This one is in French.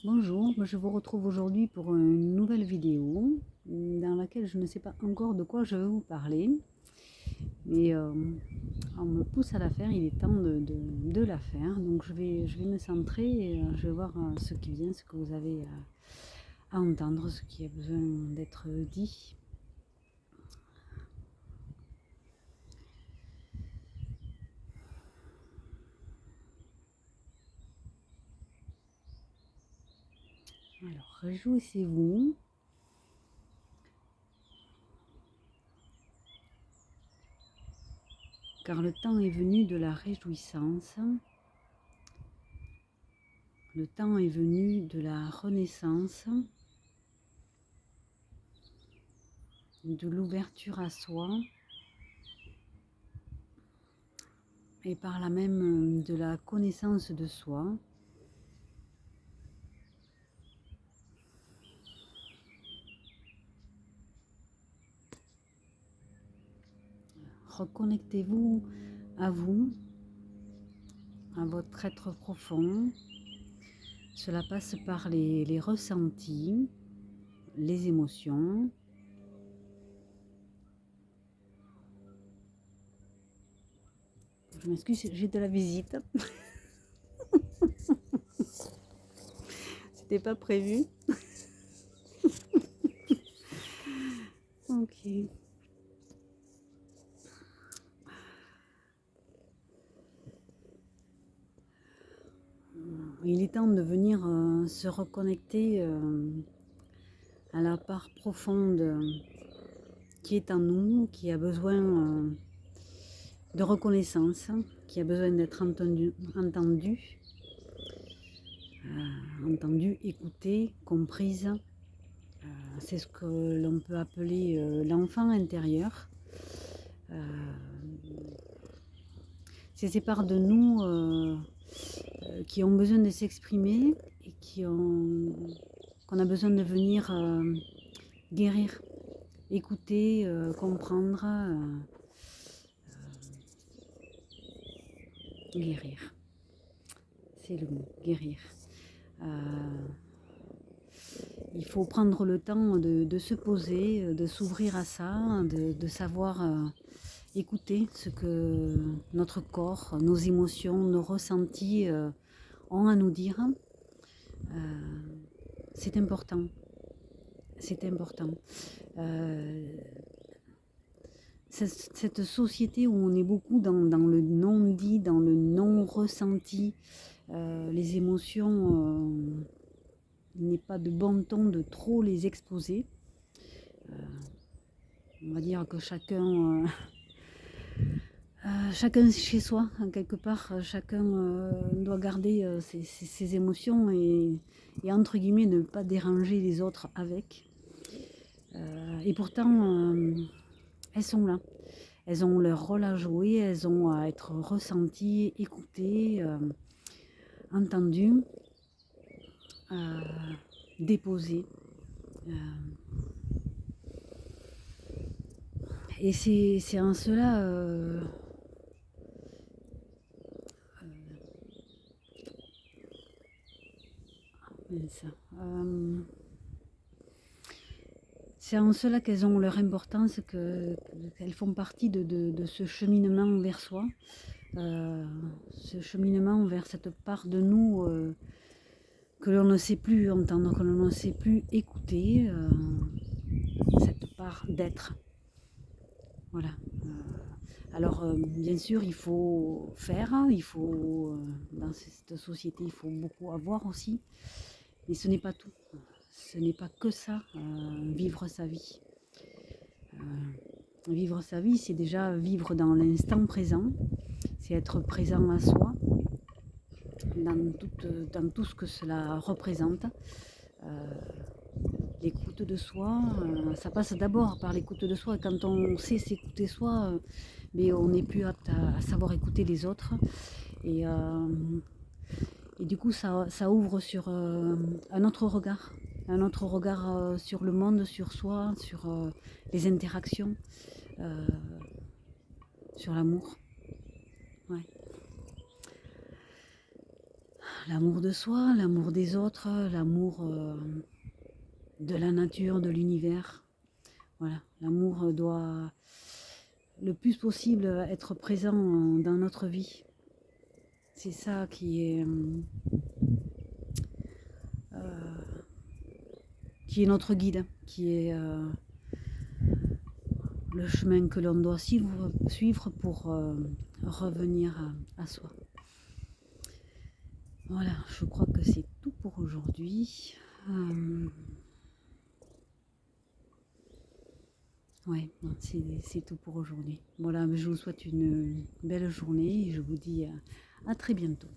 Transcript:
Bonjour, je vous retrouve aujourd'hui pour une nouvelle vidéo dans laquelle je ne sais pas encore de quoi je vais vous parler, mais on me pousse à la faire, il est temps de la faire, donc je vais me centrer et je vais voir ce qui vient, ce que vous avez à entendre, ce qui a besoin d'être dit. Alors, réjouissez-vous. Car le temps est venu de la réjouissance, le temps est venu de la renaissance, de l'ouverture à soi et par là même de la connaissance de soi. Reconnectez-vous, à votre être profond. Cela passe par les ressentis, les émotions. Je m'excuse, j'ai de la visite. C'était pas prévu. Ok. Il est temps de venir se reconnecter à la part profonde qui est en nous, qui a besoin de reconnaissance, qui a besoin d'être entendu, écoutée, comprise. C'est ce que l'on peut appeler l'enfant intérieur. C'est ces parts de nous qui ont besoin de s'exprimer et qu'on a besoin de venir guérir, écouter, comprendre, guérir. C'est le mot, guérir. Il faut prendre le temps de se poser, de s'ouvrir à ça, de savoir écouter ce que notre corps, nos émotions, nos ressentis ont à nous dire. C'est important. C'est important. Cette société où on est beaucoup dans le non-dit, dans le non-ressenti, les émotions, il n'est pas de bon ton de trop les exposer. On va dire que chacun chez soi, quelque part, chacun doit garder ses émotions et entre guillemets ne pas déranger les autres avec. Et pourtant, elles sont là. Elles ont leur rôle à jouer, elles ont à être ressenties, écoutées, entendues, déposées. Et c'est en cela c'est en cela qu'elles ont leur importance, qu'elles font partie de ce cheminement vers soi, ce cheminement vers cette part de nous que l'on ne sait plus entendre, que l'on ne sait plus écouter, cette part d'être. Voilà. Alors, bien sûr, il faut faire, il faut, dans cette société, il faut beaucoup avoir aussi, mais ce n'est pas tout. Ce n'est pas que ça, vivre sa vie. Vivre sa vie, c'est déjà vivre dans l'instant présent, c'est être présent à soi, dans tout ce que cela représente. L'écoute de soi, ça passe d'abord par l'écoute de soi. Quand on sait s'écouter soi, mais on n'est plus apte à savoir écouter les autres. Et du coup, ça ouvre sur un autre regard sur le monde, sur soi, sur les interactions, sur l'amour. Ouais. l'amour de soi, l'amour des autres, l'amour de la nature, de l'univers. Voilà, l'amour doit le plus possible être présent dans notre vie. C'est ça qui est notre guide, qui est le chemin que l'on doit suivre pour revenir à soi. Voilà, je crois que c'est tout pour aujourd'hui. Ouais, c'est tout pour aujourd'hui. Voilà, je vous souhaite une belle journée et je vous dis à très bientôt.